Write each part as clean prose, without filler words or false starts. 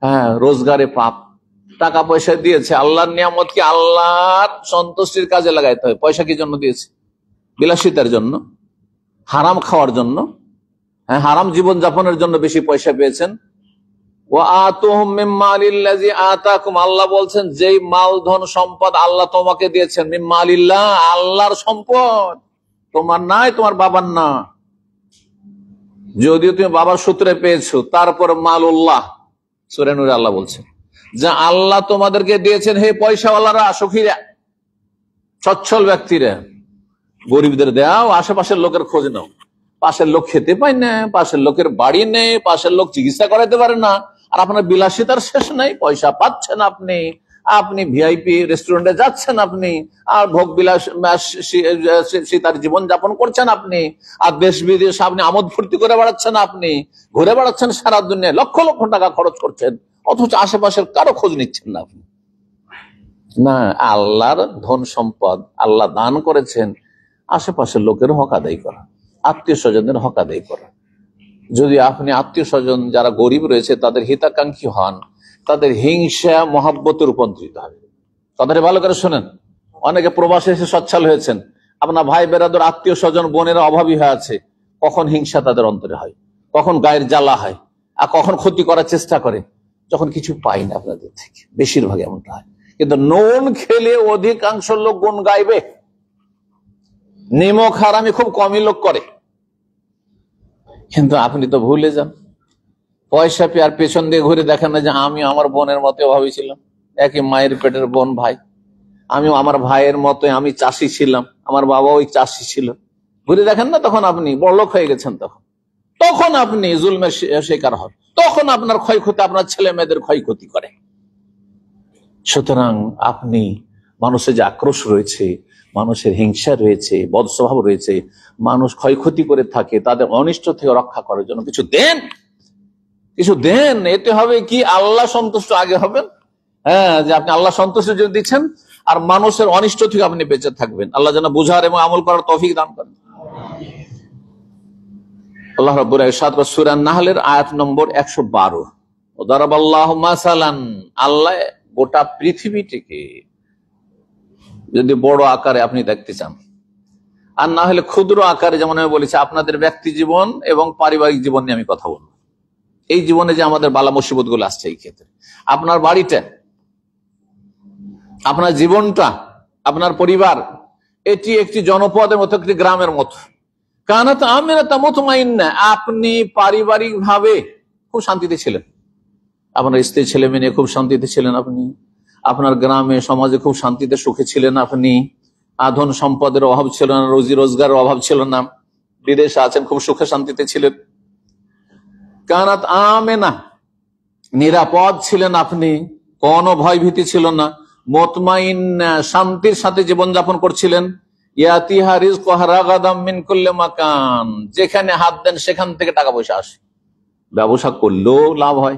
হ্যাঁ, রোজগারে পাপ, টাকা পয়সা দিয়েছে, আল্লাহর নিয়ামতকে আল্লাহর সন্তুষ্টির কাজে লাগাইতে হয়। পয়সা কি জন্য দিয়েছে? বিলাসিতার জন্য, হারাম খাওয়ার জন্য, হ্যাঁ, হারাম জীবন যাপনের জন্য বেশি পয়সা পেয়েছেন। আল্লাহ বলছেন যেই মাল ধন সম্পদ আল্লাহ তোমাকে দিয়েছেন, মিম্মালিল্লাহ, আল্লাহর সম্পদ, তোমার নাই, তোমার বাবার না। যদিও তুমি বাবার সূত্রে পেয়েছো, তারপর মালুল্লাহ, সূরা নূরে আল্লাহ বলছেন যে আল্লাহ তোমাদেরকে দিয়েছেন। হে পয়সাওয়ালারা, সখীরা, সচ্ছল ব্যক্তিরা, গরিবদের দাও, আশেপাশের লোকের খোঁজ নাও। পাশের লোক খেতে পায় না, পাশের লোকের বাড়ি নেই, পাশের লোক চিকিৎসা করাতে পারে না, আর আপনার বিলাসিতার শেষ নেই, পয়সা পাচ্ছেন আপনি, আপনি ভিআইপি রেস্টুরেন্টে যাচ্ছেন আপনি, আর ভোগ বিলাস সীতার জীবন যাপন করছেন আপনি, আর দেশ বিদেশ আপনি আমোদ ফুর্তি করে বেড়াচ্ছেন, আপনি ঘুরে বেড়াচ্ছেন সারা দুনিয়ায়, লক্ষ লক্ষ টাকা খরচ করছেন, অথচ আশেপাশের কারো খোঁজ নিচ্ছেন না আপনি। না, আল্লাহর ধন সম্পদ আল্লাহ দান করেছেন, আশেপাশের লোকের হক আদায় করা, আত্মীয় স্বজনের হক আদায় করা। যদি আপনি আত্মীয় স্বজন যারা গরিব রয়েছে তাদের হিতাকাঙ্ক্ষী হন, তাদের হিংসা মহাব্বতে রূপান্তরিত হবে। কথাটা ভালো করে শোনেন। অনেকে প্রবাসে এসে সচ্ছল হয়েছেন, আপনার ভাই বেরাদর আত্মীয় স্বজন বোনেরা অভাবী হয়ে আছে, কখন হিংসা তাদের অন্তরে হয়, কখন গায়ের জ্বালা হয়, আর কখন ক্ষতি করার চেষ্টা করে, যখন কিছু পাই না আপনাদের থেকে। বেশিরভাগ এমনটা হয়। কিন্তু নুন খেলে অধিকাংশ লোক গুণ গাইবে, নিমক হারামি খুব কমই লোক করে। কিন্তু আপনি তো ভুলে যান, পয়সা পেয়ে আর পেছন দিয়ে ঘুরে দেখেন না যে আমি আমার বোনের মতো অভাবী ছিলাম, একই মায়ের পেটের বোন ভাই, আমি আমার ভাইয়ের মতো, আমি চাষি ছিলাম, আমার বাবা ওই চাষি ছিল। ঘুরে দেখেন না, তখন আপনি বড়লোক হয়ে গেছেন, তখন আপনি জুলমের শিকার হন, তখন আপনার ক্ষয়ক্ষতি, আপনার ছেলে মেয়েদের ক্ষয়ক্ষতি করে। সুতরাং আপনি, মানুষের যে আক্রোশ রয়েছে, মানুষের হিংসা রয়েছে, বদস্বভাব রয়েছে, মানুষ ক্ষয়ক্ষতি করে থাকে, তাদের অনিষ্ট থেকে রক্ষা করার জন্য কিছু দেন, কিছু দেন। এতে হবে কি, আল্লাহ সন্তুষ্ট আগে হবেন। হ্যাঁ, যে আপনি আল্লাহ সন্তুষ্ট যদি দিচ্ছেন, আর মানুষের অনিষ্ট থেকে আপনি বেঁচে থাকবেন। আল্লাহ যেন বুঝার এবং আমল করার তৌফিক দান করেন। আল্লাহ রাব্বুল ইরশাদ সূরা নাহলের আয়াত নম্বর 112, দারাবাল্লাহু মাসালান, আল্লাহ গোটা পৃথিবীটিকে যদি বড় আকারে আপনি দেখতে চান, আর না হলে ক্ষুদ্র আকারে, যেমন আমি বলেছি আপনাদের ব্যক্তি জীবন এবং পারিবারিক জীবন নিয়ে আমি কথা বলবো। এই জীবনে যে আমাদের বালা মুসিবত গুলো আসছে, এই ক্ষেত্রে আপনার বাড়িটা, আপনার জীবনটা, আপনার পরিবার, এটি একটি জনপদের মতো, একটি গ্রামের মতো। কানাত আমিনাতা মুতমাইন্না, আপনি পারিবারিক ভাবে খুব শান্তিতে ছিলেন, আপনার স্ত্রী ছেলে মেয়ে নিয়ে খুব শান্তিতে ছিলেন, আপনি আপনার গ্রামে সমাজে খুব শান্তিতে সুখে ছিলেন, আপনি ধন সম্পদের অভাব ছিল না, রুজি রোজগারের অভাব ছিল না, বিদেশে আছেন, খুব সুখে শান্তিতে ছিলেন। কানাত আমেনা, নিরাপদ ছিলেন আপনি, কোনো ভয় ভীতি ছিল না। মুতমাইন্না, শান্তির সাথে জীবনযাপন করছিলেন। ইয়াতিহা রিজকুহা রাগাদাম মিন কুল্লি মাকান, যেখানে হাত দেন সেখান থেকে টাকা পয়সা আসে। ব্যবসা করলেও লাভ হয়,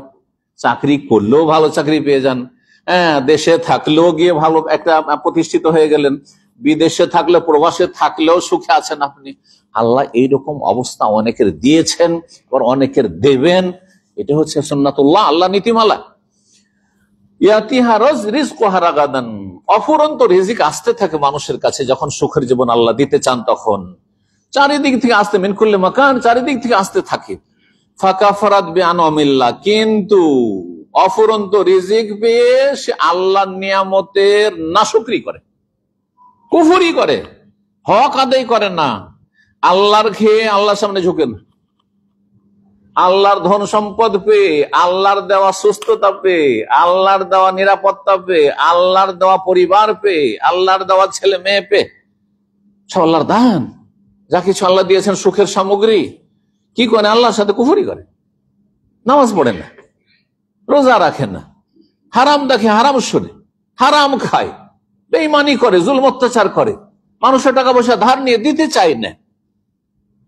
চাকরি করলেও ভালো চাকরি পেয়ে যান, হ্যাঁ, দেশে থাকলেও গিয়ে ভালো একটা প্রতিষ্ঠিত হয়ে গেলেন, বিদেশে থাকলে, প্রবাসে থাকলেও সুখে আছেন আপনি। আল্লাহ এইরকম অবস্থা অনেকের দিয়েছেন, আবার অনেকের দেবেন। এটা হচ্ছে সুন্নাতুল্লাহ, আল্লাহ নীতিমালা। ইয়াতিহা রিজকুহা রাগাদান, অফুরন্ত রিজিক আসতে থাকে মানুষের কাছে। যখন সুখের জীবন আল্লাহ দিতে চান, তখন চারিদিক থেকে আসতে, মিন কুল্লি মাকান, চারিদিক থেকে আসতে থাকে। ফাকাফারাত বিআনআমিল্লাহ, কিন্তু অফুরন্ত রিজিক পেয়ে সে আল্লাহর নিয়ামতের নাশুকরি করে, কুফরি করে, হক আদায় করে না। আল্লাহর খেয়ে আল্লাহর সামনে ঝুঁকেন, আল্লাহর ধন সম্পদ পেয়ে, আল্লাহর দেওয়া সুস্থতা পেয়ে, আল্লাহর দেওয়া নিরাপত্তা পেয়ে, আল্লাহর দেওয়া পরিবার পেয়ে, আল্লাহর দেওয়া ছেলে মেয়ে পেয়ে, সব আল্লাহর দান, যা কিছু আল্লাহ দিয়েছেন সুখের সামগ্রী, কি করে? আল্লাহর সাথে কুফরি করে, নামাজ পড়ে না, রোজা রাখে না, হারাম দেখে, হারাম শোনে, হারাম খায়, বেঈমানি করে, জুলম অত্যাচার করে, মানুষের টাকা পয়সা ধার নিয়ে দিতে চায় না,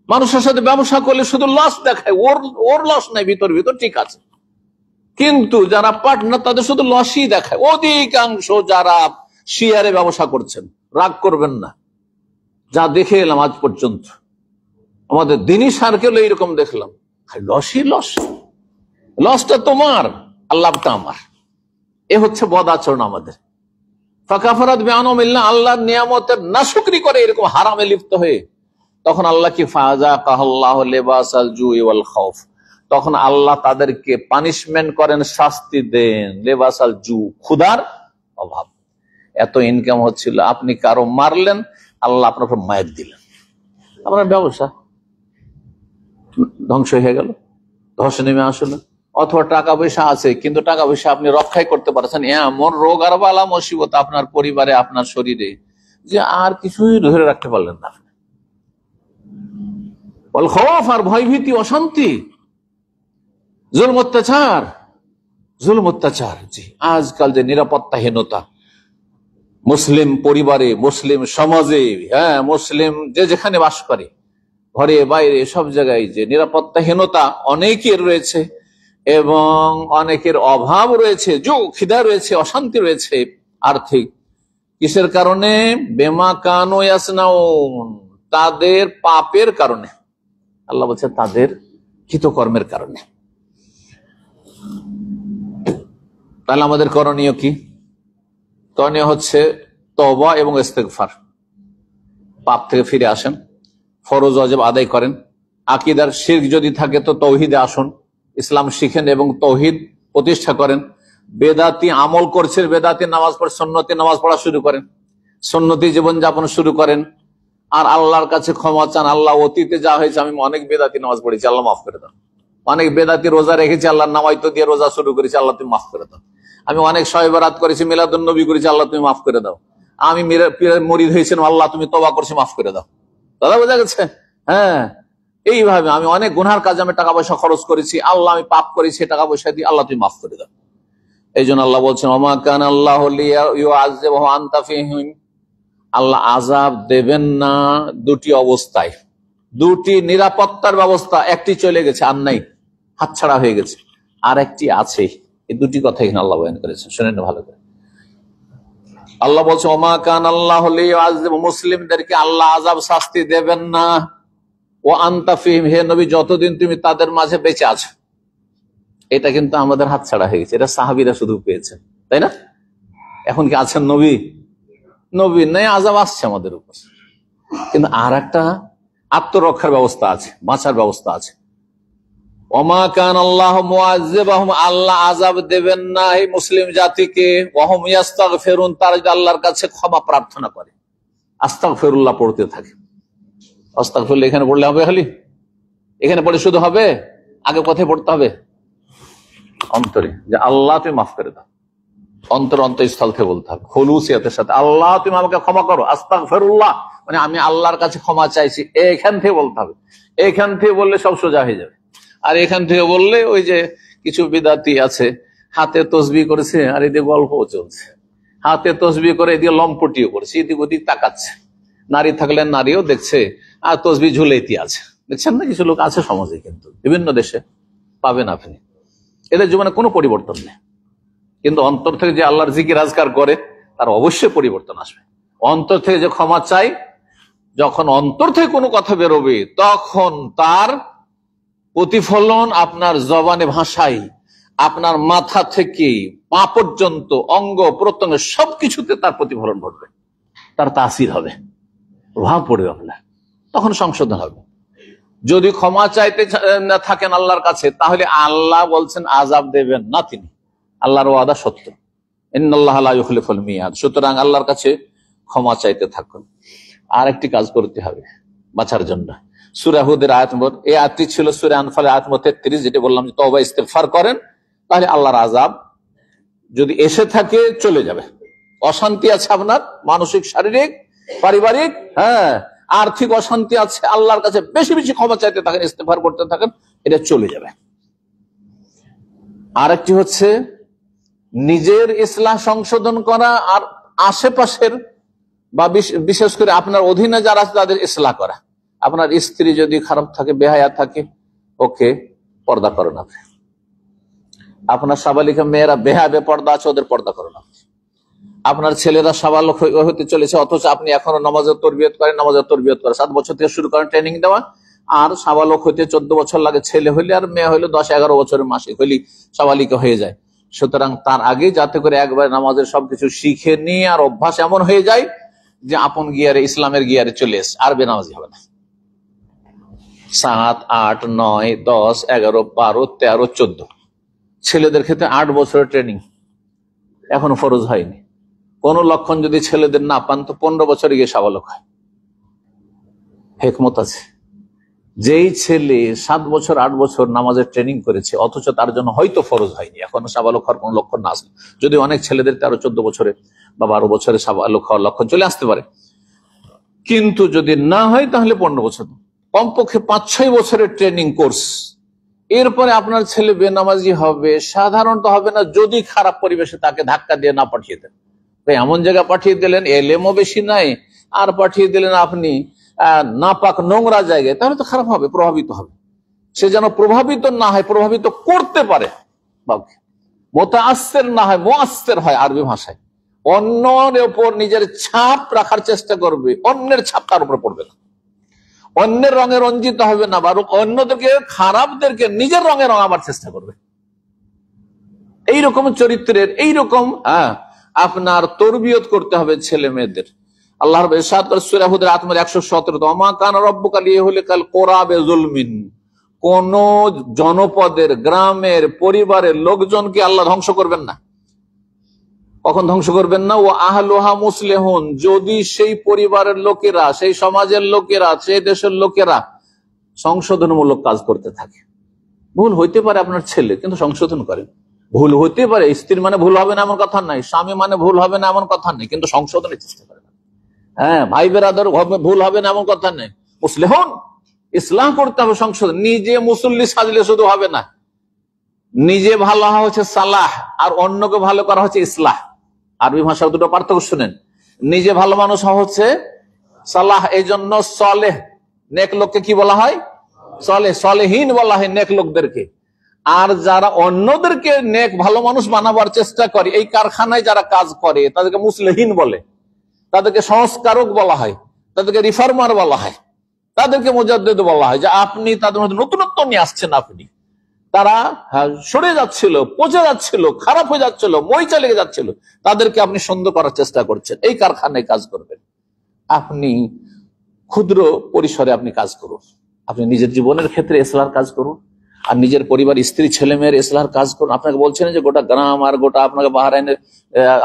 মানুষের সাথে ব্যবসা করলে শুধু লস দেখায়, ওর লস নাই, ভিতর ভিতর ঠিক আছে, কিন্তু যারা পার্টনার তাদের শুধু লসই দেখায়। অধিকাংশ যারা শেয়ারে ব্যবসা করছেন, রাগ করবেন না, যা দেখে এলাম আজ পর্যন্ত, আমাদের দিনই সার্কেল এইরকম দেখলাম, লসই লস, লসটা তোমার, লাভটা আমার। এ হচ্ছে বদ আচরণ আমাদের। ফাকাফারাত বিআনউমিল্লাহ, আল্লাহর নিয়ামতের নাশুকরি করে এরকম হারামে লিপ্ত হয়ে, তখন আল্লাহ কি ফাযাকাল্লাহু লিবাসাল জুই ওয়াল খাউফ, তখন আল্লাহ তাদেরকে পানিশমেন্ট করেন, শাস্তি দেন, লেবাসাল জু, ক্ষুধার অভাব। এত ইনকাম হচ্ছিল, আপনি কারো মারলেন, আল্লাহ আপনার উপর মায়ের দিলেন, আপনার ব্যবসা ধ্বংস হয়ে গেল, ধস নেমে আসলো। অথবা টাকা পয়সা আছে কিন্তু টাকা পয়সা আপনি রক্ষাই করতে পারছেন, এমন রোগ আর বালা মুসিবত আপনার পরিবারে, আপনার শরীরে, যে আর কিছুই ধরে রাখতে পারলেন না। খৌফ, আর ভয়ভীতি, অশান্তি, জুলম অত্যাচার। জি, আজকাল যে নিরাপত্তাহীনতা মুসলিম পরিবারে, মুসলিম সমাজে, হ্যাঁ, মুসলিম যে যেখানে বাস করে, ঘরে বাইরে সব জায়গায় যে নিরাপত্তাহীনতা অনেকের রয়েছে এবং অনেকের অভাব রয়েছে, খিদা রয়েছে, অশান্তি রয়েছে আর্থিক। কিসের কারণে? বেমা কানু ইয়াসনাউন, তাদের পাপের কারণে। আল্লাহ বলছে তাদের কৃতকর্মের কারণে। তাহলে আমাদের করণীয় কি? করণীয় হচ্ছে তওবা এবং ইস্তেগফার। পাপ থেকে ফিরে আসেন, ফরজ ওয়াজিব আদায় করেন, আকীদার শিরক যদি থাকে তো তৌহিদে আসুন, ইসলাম শিখেন এবং তৌহিদ প্রতিষ্ঠা করেন। বেদাতি আমল করছে, বেদাতি নামাজ পড়ে, সুন্নতি নামাজ পড়া শুরু করেন, সুন্নতি জীবনযাপন শুরু করেন, আর আল্লাহর কাছে ক্ষমা চান। আল্লাহ, অতীতে যা হয়েছে, আমি অনেক বেদাতি নামাজ পড়েছি, আল্লাহ মাফ করে দাও। অনেক বেদাতি রোজা রেখেছি, আল্লাহ নামাইতো দিয়ে রোজা শুরু করেছি, আল্লাহ তুমি মাফ করে দাও। আমি অনেক শবে বরাত করেছি, মিলাদুন নবী করেছি, আল্লাহ তুমি মাফ করে দাও। আমি মুরিদ হয়েছিলাম, আল্লাহ তুমি তওবা করছি, মাফ করে দাও। দাদা, বোঝা গেছে? হ্যাঁ, এইভাবে আমি অনেক গুনার কাজে আমি টাকা পয়সা খরচ করেছি, আল্লাহ আমি পাপ করেছি, টাকা পয়সা দিয়ে আল্লাহ তুমি মাফ করে দাও। এই জন্য আল্লাহ বলছেন, ওমা কানা আল্লাহু লিইউআযযিবাহু ওয়া আনতা ফীহিম, আল্লাহ আযাব দেবেন না দুটি অবস্থায়, দুটি নিরাপত্তার ব্যবস্থা, একটি চলে গেছে আর নাই, হাতছাড়া হয়ে গেছে, আর একটি আছে। এই দুটি কথা এখানে আল্লাহ বয়ান করেছেন, শুনেন ভালো করে। আল্লাহ বলছে, ওমা কানা আল্লাহু লিইউআযযিবাহু, মুসলিমদেরকে আল্লাহ আযাব শাস্তি দেবেন না, ও আনতা ফীহিম, হে নবী যতদিন তুমি তাদের মাঝে বেঁচে আছো। এটা কিন্তু আমাদের হাতছাড়া হয়ে গেছে, এটা সাহাবীরা শুধু পেয়েছেন, তাই না? এখন কি আছেন নবী? নবী নেই, আযাব আসছে আমাদের উপর। কিন্তু আর একটা আত্মরক্ষার ব্যবস্থা আছে, বাঁচার ব্যবস্থা আছে। ওমা কানা আল্লাহু মুআযযিবাহুম, আল্লাহ আযাব দেবেন না এই মুসলিম জাতিকে, ওয়া হুম ইস্তাগফিরুন, তারা যদি আল্লাহর কাছে ক্ষমা প্রার্থনা করে, আস্তাগফিরুল্লাহ পড়তে থাকে। আস্তাগফিরুল্লাহ এখানে পড়লে হবে? খালি এখানে পড়লে শুধু হবে? আগে কোথায় পড়তে হবে? অন্তরে, যে আল্লাহ তুমি মাফ করে দাও। অন্তরস্থল থেকে বলতে হবে, খুলুসিয়াতের সাথে, আল্লাহ তুমি আমাকে ক্ষমা করো। আস্তাগফিরুল্লাহ মানে আমি আল্লাহর কাছে ক্ষমা চাইছি, এখান থেকে বলতে হবে। এখান থেকে বললে সব সোজা হয়ে যাবে। আর এখান থেকে বললে ওই যে কিছু বিদাতি আছে, হাতে তসবিহ করেছে আর এদিকে গল্পও চলছে, হাতে তসবিহ করে এদিকে লম্পটিও করেছে, এদিক ওদিক তাকাচ্ছে, নারী থাকলে নারীও দেখছে, আর তসবিহ ঝুলেইতে আছে। দেখছেন না, কিছু লোক আছে সমাজে, কিন্তু বিভিন্ন দেশে পাবেন আপনি, এদের জীবনে কোনো পরিবর্তন নেই। কিন্তু অন্তর থেকে যে আল্লাহর জিকির আজকার করে, তার অবশ্যই পরিবর্তন আসবে। অন্তর থেকে যে ক্ষমা চাই, যখন অন্তর থেকে কোনো কথা বেরোবে, তখন তার প্রতিফলন আপনার জবানে, ভাষায়, আপনার মাথা থেকে পা পর্যন্ত অঙ্গ প্রত্যঙ্গ সবকিছুতে তার প্রতিফলন ঘটবে, তার তাসির হবে, প্রভাব পড়বে আপনার, তখন সংশোধন হবে। যদি ক্ষমা চাইতে থাকেন আল্লাহর কাছে, তাহলে আল্লাহ বলছেন আযাব দেবেন না, তিনি আল্লাহর ওয়াদা সত্য, ইন্নাল্লাহা লা ইউখলিফুল মিয়াদ। সুতরাং আল্লাহর কাছে ক্ষমা চাইতে থাকুন। আর একটি কাজ করতে হবে বাঁচার জন্য। সূরা হুদের আয়াত নম্বর, এই আয়াতটি ছিল সূরা আনফালের আয়াত নম্বর 33, যেটা বললাম যে তওবা ইস্তেগফার করেন, তাহলে আল্লাহর আযাব যদি এসে থাকে চলে যাবে। অশান্তি আছে আপনার, মানসিক, শারীরিক, পারিবারিক, হ্যাঁ, আর্থিক অশান্তি আছে, আল্লাহর কাছে বেশি বেশি ক্ষমা চাইতে থাকেন, ইস্তেগফার করতে থাকেন, এটা চলে যাবে। আরেকটি হচ্ছে নিজের ইসলাহ সংশোধন করা, আর আশেপাশের বা বিশেষ করে আপনার অধীনে যারা আছে তাদের ইসলাহ করা। আপনার স্ত্রী যদি খারাপ থাকে, বেহায়া থাকে, ওকে পর্দা করেন আপনি। আপনার সাবালিকা মেয়েরা বেহায়া বেপর্দা আছে, ওদের পর্দা করেন আপনি। আপনার ছেলেরা সাবালক হতে চলেছে, অথচ আপনি এখনো নামাজের তরবিয়ত করেন, 7 বছর থেকে শুরু করেন ট্রেনিং দেওয়া, আর সাবালক হইতে 14 বছর লাগে ছেলে হইলে, আর মেয়ে হইলে 10-11 বছরের মাসিক হইলে সাবালিকা হয়ে যায়। সুতরাং তার আগে যাতে করে একবার নামাজের সবকিছু শিখে নিয়ে আর অভ্যাস এমন হয়ে যায় যে আপন গিয়ারে, ইসলামের গিয়ারে চলে এসে আর বেনামাজি হবে না। 7, 8, 9, 10, 11, 12, 13, 14 ছেলেদের ক্ষেত্রে 8 বছরের ট্রেনিং এখনো ফরজ হয়নি। কোন লক্ষণ যদি ছেলেদের না পান তো 15 বছরে গিয়ে সাবালক হয়। হেকমত আছে। যেই ছেলে 7 বছর 8 বছর নামাজের ট্রেনিং করেছে অথচ তার জন্য হয়তো ফরজ হয়নি, এখনো সাবালক হওয়ার কোন লক্ষণ না আসে, যদি অনেক ছেলেদের 13-14 বছরে বা 12 বছরে সাবালক হওয়ার লক্ষণ চলে আসতে পারে, কিন্তু যদি না হয় তাহলে 15 বছর, কমপক্ষে 5-6 বছরের ট্রেনিং কোর্স। এরপরে আপনার ছেলে বেনামাজি হবে, সাধারণত হবে না যদি খারাপ পরিবেশে তাকে ধাক্কা দিয়ে না পাঠিয়ে দেন। এমন জায়গা পাঠিয়ে দিলেন এলেমও বেশি নাই, আর পাঠিয়ে দিলেন আপনি নাপাক নোংরা জায়গায়, তাহলে তো খারাপ হবে, প্রভাবিত হবে। সে যেন প্রভাবিত না হয়, প্রভাবিত করতে পারে, মোতাআসসির না হয়, মুআসসির হয় আরবি ভাষায়। অন্যের উপর নিজের ছাপ রাখার চেষ্টা করবে, অন্যের ছাপ তার উপর পড়বে না, অন্যের রঙে রঞ্জিত হবে না, বরং অন্যদেরকে, খারাপদেরকে নিজের রঙে রঙাবার চেষ্টা করবে। এইরকম চরিত্রের, এইরকম আপনার তরবিয়ত করতে হবে ছেলে মেয়েদের। আল্লাহ রাব্বুল ইরশাদ করেন সূরা হুদের 117, ওমা কানা রাব্বুকা লিয়াহলিকাল কুরা বিযুলমিন, কোন জনপদের, গ্রামের, পরিবারের লোকজনকে আল্লাহ ধ্বংস করবেন না। কখন ধ্বংস করবেন না? ও আহলুহা মুসলিহুন, যদি সেই পরিবারের লোকেরা, সেই সমাজের লোকেরা, সেই দেশের লোকেরা সংশোধনমূলক কাজ করতে থাকে। ভুল হইতে পারে আপনার ছেলে, কিন্তু সংশোধন করেন। ভুল হইতে পারে, স্ত্রী মানে ভুল হবে না এমন কথা নাই, স্বামী মানে ভুল হবে না এমন কথা নেই, কিন্তু সংশোধনের চেষ্টা করেন। ভাই বেরাদর ভুল হবে না এমন কথা নেই, মুসলিহুন, ইসলাম করতে হবে, সংশোধন। নিজে মুসল্লি সাজলে শুধু হবে না, নিজে ভালো হওয়া হচ্ছে সালাহ, আর অন্যকে ভালো করা হচ্ছে ইসলাহ। আরবি ভাষার দুটো পার্থক্য শুনেন। নিজে ভালো মানুষ হওয়া হচ্ছে সালাহ, এই জন্য সলেহ, নেক লোককে কি বলা হয়? সলেহ, সলেহীন বলা হয় নেক লোকদেরকে। আর যারা অন্যদেরকে নেক ভালো মানুষ বানাবার চেষ্টা করে, এই কারখানায় যারা কাজ করে তাদেরকে মুসলিহীন বলে, তাদেরকে সংস্কারক বলা হয়, তাদেরকে রিফর্মার বলা হয়, তাদেরকে মুজাদ্দিদ বলা হয়, যে আপনি তাদের মধ্যে নতুনত্ব নিয়ে আসছেন। আপনি, তারা সরে যাচ্ছিল, পচে যাচ্ছিল, খারাপ হয়ে যাচ্ছিল, মরিচা লেগে যাচ্ছিল, তাদেরকে আপনি সুন্দর করার চেষ্টা করছেন। এই কারখানায় কাজ করবেন। আপনি ক্ষুদ্র পরিসরে আপনি কাজ করুন, আপনি নিজের জীবনের ক্ষেত্রে ইসলাহর কাজ করুন, আর নিজের পরিবার, স্ত্রী, ছেলে মেয়ের ইসলাহর কাজ করুন। আপনাকে বলছেন যে গোটা গ্রাম আর গোটা আপনাকে বাহরাইনে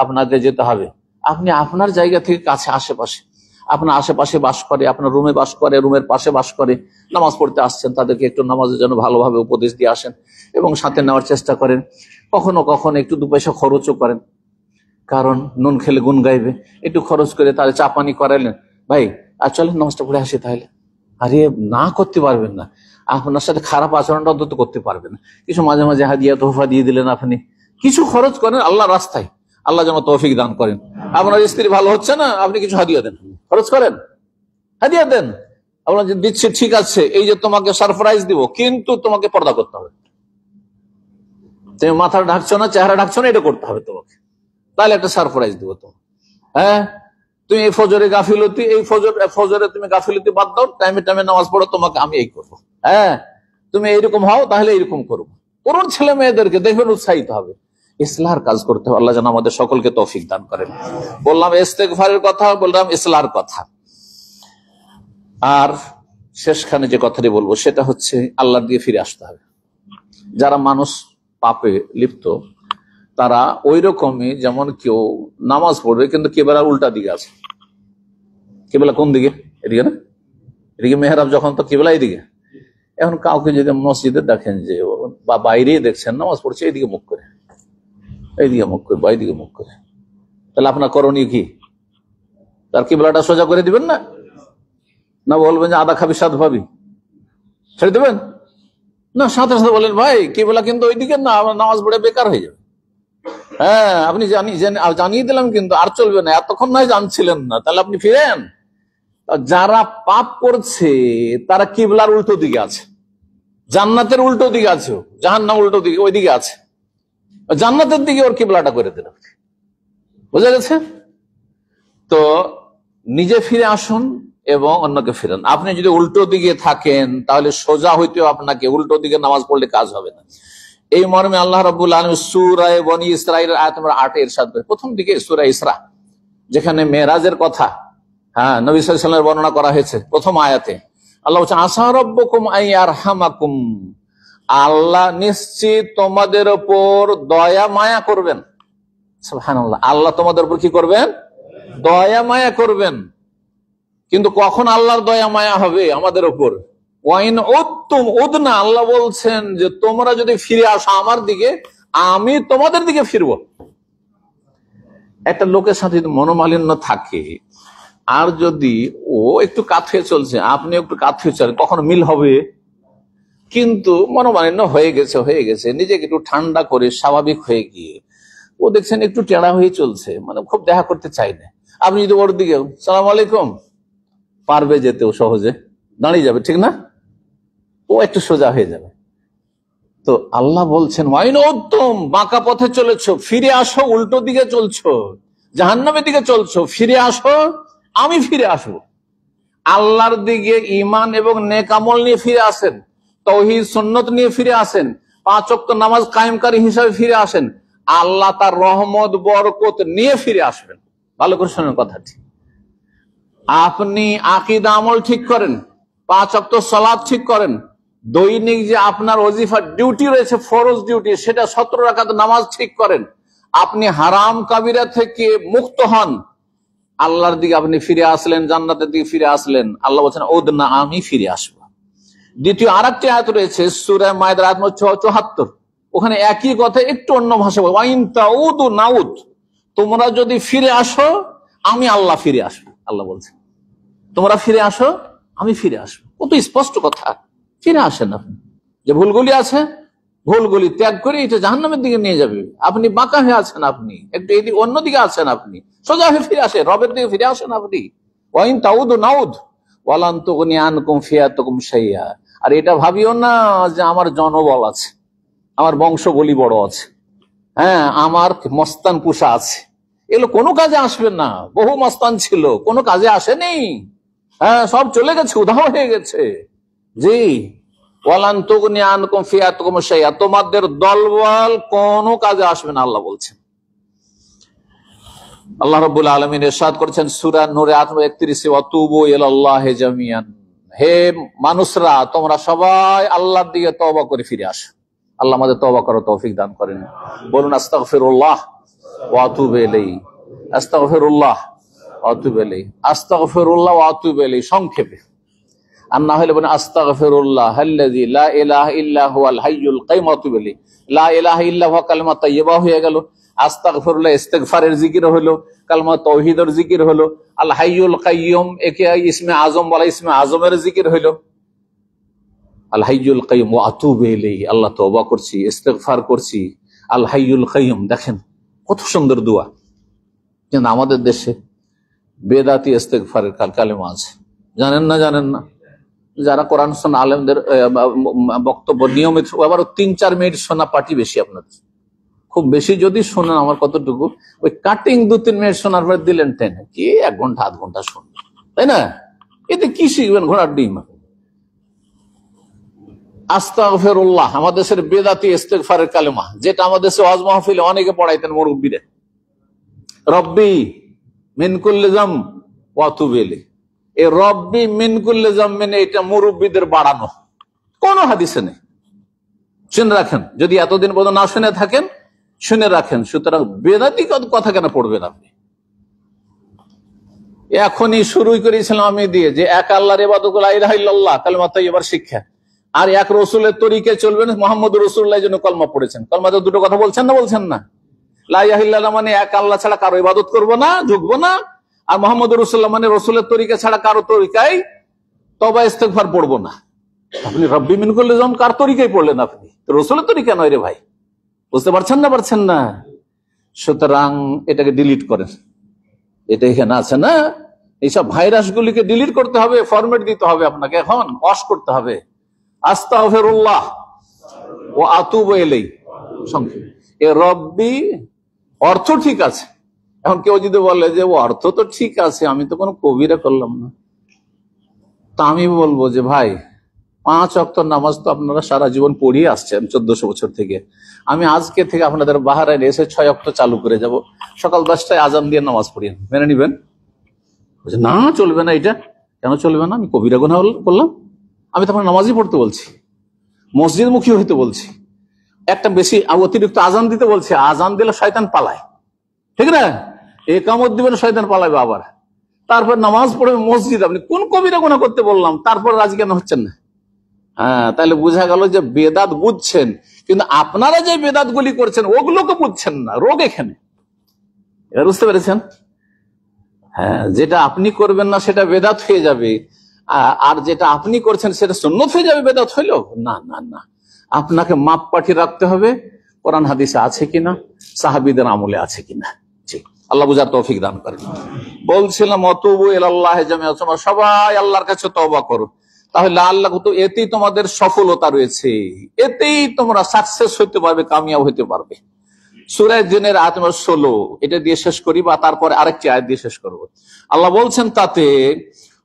আপনাকে যেতে হবে। আপনি আপনার জায়গা থেকে কাছে, আশেপাশে, আপনার আশেপাশে বাস করে, আপনার রুমে বাস করে, রুমের পাশে বাস করে, নামাজ পড়তে আসছেন, তাদেরকে একটু নামাজের জন্য ভালোভাবে উপদেশ দিয়ে আসেন এবং সাথে নেওয়ার চেষ্টা করেন। কখনো কখনো একটু 2 পয়সা খরচও করেন, কারণ নুন খেলে গুণ গাইবে। একটু খরচ করে তাহলে চা পানি করাইলেন, ভাই আর চলেন নামাজটা পড়ে আসি। তাহলে আরে না করতে পারবেন না, আপনার সাথে খারাপ আচরণটা অন্তত করতে পারবেন না। কিছু মাঝে মাঝে হাদিয়া তোহফা দিয়ে দিলেন, আপনি কিছু খরচ করেন আল্লাহ রাস্তায়, আল্লাহ যেন তৌফিক দান করেন। আপনার স্ত্রী ভালো হচ্ছে না, আপনি কিছু হাদিয়া দেন, খরচ করেন, হাদিয়া দেন। আপনার যে দিচ্ছে ঠিক আছে, এই যে তোমাকে সারপ্রাইজ দিব, কিন্তু তোমাকে পর্দা করতে হবে। তুমি মাথা ঢাকছো না, চেহারা ঢাকছো না, এটা করতে হবে তোমাকে, তাহলে একটা সারপ্রাইজ দিব তোমাকে। তুমি এই ফজরে গাফিলতি, এই ফজরে তুমি গাফিলতি বাদ দাও, টাইমে টাইমে নামাজ পড়ো, তোমাকে আমি এই করবো। তুমি এইরকম হও, তাহলে এইরকম করবো। করুন, ছেলে মেয়েদেরকে দেখবেন উৎসাহিত হবে। ইসলাহর কাজ করতে হবে। আল্লাহ যেন আমাদের সকলকে তৌফিক দান করেন। বললাম ইস্তেগফারের কথা, বললাম ইসলাহর কথা। আর শেষখানে যে কথাটি বলবো সেটা হচ্ছে আল্লাহর দিয়ে ফিরে আসতে হবে। যারা মানুষ পাপে লিপ্ত তারা ওই রকমই, যেমন কেউ নামাজ পড়বে কিন্তু কেবলার উল্টা দিকে আছে। কেবলা কোন দিকে? এদিকে না, এদিকে মেহরাব যখন, তো কেবলা এদিকে। এখন কাউকে যদি মসজিদে দেখেন যে বা বাইরেই দেখছেন নামাজ পড়ছে এইদিকে মুখ করে, এইদিকে মুখ করে বা এইদিকে মুখ করে, তাহলে আপনার করণীয় কি? তার কেবলাটা সোজা করে দিবেন না, না বলবেন যে আদা খাবি স্বাদ ভাবি, ছেড়ে দেবেন না? সাথে সাথে বলেন ভাই কেবলা কিন্তু ওইদিকে না, আমার নামাজ পড়ে বেকার হয়ে যাবে। আপনি জানিয়ে দিলাম কিন্তু আর চলবে না, এতক্ষণ নয় জানছিলেন না, তাহলে আপনি ফিরেন। যারা পাপ করছে তারা কিবলার উল্টো দিকে আছে, জান্নাতের উল্টো দিকে আছে, জাহান্নাম উল্টো দিকে, ওই দিকে আছে। জান্নাতের দিকে ওর কিবলাটা করে দিল, বুঝা গেছে? তো নিজে ফিরে আসুন এবং অন্যকে ফিরেন। আপনি যদি উল্টো দিকে থাকেন তাহলে সোজা হইতেও আপনাকে উল্টো দিকে নামাজ পড়লে কাজ হবে না। এই মর্মে আল্লাহ রাব্বুল আলামিন সূরা বনী ইসরাঈলের আয়াত নম্বর 8 এর ইরশাদ করে, প্রথম দিকে সূরা ইসরা যেখানে মেরাজের কথা নবী সাল্লাল্লাহু আলাইহি ওয়াসাল্লামের বর্ণনা করা হয়েছে, প্রথম আয়াতে আল্লাহ বলছেন আসা রাব্বুকুম আইয়ারহামাকুম, আল্লাহ নিশ্চিত তোমাদের উপর দয়া মায়া করবেন। সুবহানাল্লাহ, আল্লাহ তোমাদের উপর কি করবেন? দয়া মায়া করবেন। কিন্তু কখন আল্লাহর দয়া মায়া হবে আমাদের উপর? ওয়াইন উদ্তুম উদনা, আল্লাহ বলছেন যে তোমরা যদি ফিরে আসো আমার দিকে, আমি তোমাদের দিকে ফিরবো। একটা লোকের সাথে যদি মনোমালিন্য থাকে, আর যদি ও একটু কাত হয়ে চলছে, আপনি একটু কাত হয়ে চলেন, কখনো মিল হবে? কিন্তু মনোমালিন্য হয়ে গেছে, নিজেকে একটু ঠান্ডা করে স্বাভাবিক হয়ে গিয়ে ও দেখছেন একটু টেড়া হয়ে চলছে, মানে খুব দেখা করতে চাই না। আপনি যদি ওর দিকে সালাম আলাইকুম, পারবে যেতেও সহজে, দাঁড়িয়ে যাবে, ঠিক না? ও একটু সোজা হয়ে যাবে। তো আল্লাহ বলছেন ওয়াইন উত্তম, বাঁকা পথে চলেছো, ফিরে আসো, উল্টো দিকে চলছো, জাহান্নামের দিকে চলছো, ফিরে আসো, আমি ফিরে আসবো। আল্লাহর দিকে ঈমান এবং নেক আমল নিয়ে ফিরে আসেন, তাওহীদ সুন্নাত নিয়ে ফিরে আসেন, 5 ওয়াক্ত নামাজ কায়েমকারী হিসাবে ফিরে আসেন, আল্লাহ তার রহমত বরকত নিয়ে ফিরে আসবেন। ভালো করে শোনেন কথাটি। আপনি আকীদা আমল ঠিক করেন, 5 ওয়াক্ত সালাত ঠিক করেন, দৈনিক যে আপনার ওজিফা ডিউটি রয়েছে, ফরজ ডিউটি, সেটা 17 রাকাত নামাজ ঠিক করেন, আপনি হারাম কাবিরা থেকে মুক্ত হন, আল্লাহর দিকে আপনি ফিরে আসলেন, জান্নাতের দিকে ফিরে আসলেন। আল্লাহ বলছেন ওদনা, আমি ফিরে আসবো। দ্বিতীয় আরেকটি আয়াত রয়েছে সূরা মায়েদার আয়াত 74, ওখানে একই কথা একটু অন্য ভাষা বলে, ওয়াইন তাউদু নাউদ, তোমরা যদি ফিরে আসো আমি আল্লাহ ফিরে আসবো। আল্লাহ বলছেন তোমরা ফিরে আসো, আমি ফিরে আসবো। কত স্পষ্ট কথা। ফিরে আসেন আপনি, যে ভুলগুলি আছে ভুলগুলি ত্যাগ করে এটা জাহান্নামের দিকে নিয়ে যাবে। আপনি বাঁকা হয়ে আছেন, আপনি একটু এদিকে অন্যদিকে আছেন, আপনি সোজা হয়ে ফিরে আসেন, রবের দিকে ফিরে আসেন আপনি। ওয়াইন তাউদু নাউদ ওয়ালান তুগনি আনকুম ফিয়াতুকুম শাইআ, আর এটা ভাবিও না যে আমার জনবল আছে, আমার বংশ বলি বড় আছে, আমার মস্তান পুষা আছে, এগুলো কোনো কাজে আসবে না। বহু মস্তান ছিল, কোনো কাজে আসেনি, সব চলে গেছে, উধাও হয়ে গেছে। জি, ওয়ালান তুগনি আনকুম ফিয়াতুকুম শাইআ, তোমাদের দলবল কোনো কাজে আসবে না, আল্লাহ বলছেন। আল্লাহ রাব্বুল আলামিন ইরশাদ করেছেন সূরা নূরে 31, ওয়াতুবু ইলাল্লাহি জামিআন, হে মানুষরা তোমরা সবাই আল্লাহর দিকে তওবা করে ফিরে আসো। আল্লাহ আমাদের তওবা করার তৌফিক দান করেন। বলুন আস্তাগফিরুল্লাহ ওয়া আতুবু ইলাইহি, আস্তাগফিরুল্লাহ ওয়া আতুবু ইলাইহি, আস্তাগফিরুল্লাহ ওয়া আতুবু ইলাইহি সংক্ষেপে। আর না হলে বলেন আস্তাগফিরুল্লাহ আল্লাযী লা ইলাহা ইল্লা হুয়াল হাইয়ুল কাইয়্যুম ওয়া আতুবু ইলাইহি, লা ইলাহা ইল্লা হুয়া কালিমা তাইয়্যিবা হয়ে গেল, আস্তাগফিরুল্লাহ ইস্তিগফারের জিকির হলো, কালমা তাওহীদের জিকির হলো, আল হাইয়ুল কাইয়্যুম একে ইসমে আজম বলা, ইসমে আজমের জিকির হলো, আল হাইয়ুল কাইয়্যুম ওয়া আতুবু ইলাইহি, আল্লাহ তওবা করছি, ইস্তিগফার করছি, আল হাইয়ুল কাইয়্যুম। দেখেন কত সুন্দর দোয়া। কিন্তু আমাদের দেশে বেদাতি ইস্তিগফারের কালেমা আছে, জানেন না? যারা কোরআন শোনা আলেমদের বক্তব্য নিয়মিত, আবার 3-4 মিনিট শোনা পার্টি বেশি আপনাদের, খুব বেশি যদি শোনেন, আমার কতটুকু ওই কাটিং 2-3 মিনিট শোনার পরে দিলেন টেনে, কি 1 ঘন্টা 1/2 ঘন্টা শুনবেন, তাই না? এতে কি শিখবেন? ঘোড়ার ডিম। আস্তাগফিরুল্লাহ আমাদের দেশের বেদাতি ইস্তিগফারের কালেমা, যেটা আমাদের দেশে ওয়াজ মাহফিলে অনেকে পড়াইতেন মুরব্বীরা। রব্বি মিন কুল্লি যাম ওয়া আতুবু ইলাইহি, এই রব্বি মিন কুল্লি যাম, এটা মুরব্বীদের বাড়ানো, কোন হাদিসে নেই। শুনে রাখেন, যদি এতদিন পর্যন্ত না শুনে থাকেন শুনে রাখেন। সুতরাং বেদাতি কথা কেন পড়বেন আপনি? এখনই শুরুই করেছিলাম আমি দিয়ে, যে এক আল্লাহর ইবাদত লা ইলাহা ইল্লাল্লাহ কালিমা তাইয়্যিবার শিক্ষা, আর এক রসুলের তরিকে চলবেন, মুহাম্মদ রাসূলুল্লাহ জন্য কলমা পড়েছেন। কলমাতে দুটো কথা বলছেন না? লা ইলাহা ইল্লাল্লাহ মানে এক আল্লাহ ছাড়া কারো ইবাদত করবো না, ঝুঁকবো না, আর মুহাম্মদ রাসূলুল্লাহ মানে রসুলের তরিকা ছাড়া কারো তরিকায় তওবা ইস্তিগফার পড়বো না। আপনি রব্বি মিন কুল্লি যাম কার তরিকায় পড়লেন? আপনি রসুলের তরিকা নয় রে ভাই, বুঝতে পারছেন না? সুতরাং এটাকে ডিলিট করেন। এটা এখানে আছে না, এইসব ভাইরাস গুলিকে ডিলিট করতে হবে, ফরম্যাট দিতে হবে আপনাকে, এখন ওয়াশ করতে হবে। আস্তাগফিরুল্লাহ ওয়া আতুবু ইলাইহি সংক্ষেপে। এ রব্বি অর্থ ঠিক আছে। এখন কেউ যদি বলে যে ও অর্থ তো ঠিক আছে, আমি তো কোনো কবিরা করলাম না, তা আমি বলবো যে ভাই 5 ওয়াক্ত নামাজ তো আপনারা সারা জীবন পড়িয়ে আসছেন 1400 বছর থেকে। আমি আজকে থেকে আপনাদের বাহারাইনে এসে 6 ওয়াক্ত চালু করে যাব, সকাল 10টায় আজান দিয়ে নামাজ পড়িয়ে মেনে নিবেন? না, চলবে না। এটা কেন চলবে না? আমি কবিরা গুনাহ করলাম? আমি তো আপনার নামাজই পড়তে বলছি, মসজিদ মুখী হইতে বলছি, একটা বেশি অতিরিক্ত আজান দিতে বলছি। আজান দিলে শয়তান পালায়, ঠিক না? একামত দিবেন, শয়তান পালাবে আবার। তারপর নামাজ পড়বে মসজিদ। আপনি কোন কবিরা গুনাহ করতে বললাম? তারপর রাজি কেন হচ্ছেন না? হ্যাঁ, তাহলে বোঝা গেল যে বেদাত বুঝছেন, কিন্তু আপনারা যে বেদাত গুলি করছেন ওগুলোকে বুঝছেন না। রোগ এখানে, এবার বুঝতে পেরেছেন? হ্যাঁ, যেটা আপনি করবেন না সেটা বেদাত হয়ে যাবে, আর যেটা আপনি করছেন সেটা সুন্নত হয়ে যাবে বেদাত হইলো না। না না, আপনাকে মাপকাঠি রাখতে হবে, কোরআন হাদিসে আছে কিনা, সাহাবীদের আমলে আছে কিনা। জি, আল্লাহ বুঝার তৌফিক দান করেন। বলছিলাম অতুবু ইলাল্লাহ জামিআন, তোমরা সবাই আল্লাহর কাছে তওবা করো, তাহলে আল্লাহ তো এতেই তোমাদের সফলতা রয়েছে, এতেই তোমরা সাকসেস হইতে পারবে, কামিয়াব হইতে পারবে। সূরা জিনের আয়াত নম্বর 16, এটা দিয়ে শেষ করি বা তারপরে আরেকটি আয়াত দিয়ে শেষ করব। আল্লাহ বলছেন তাতে,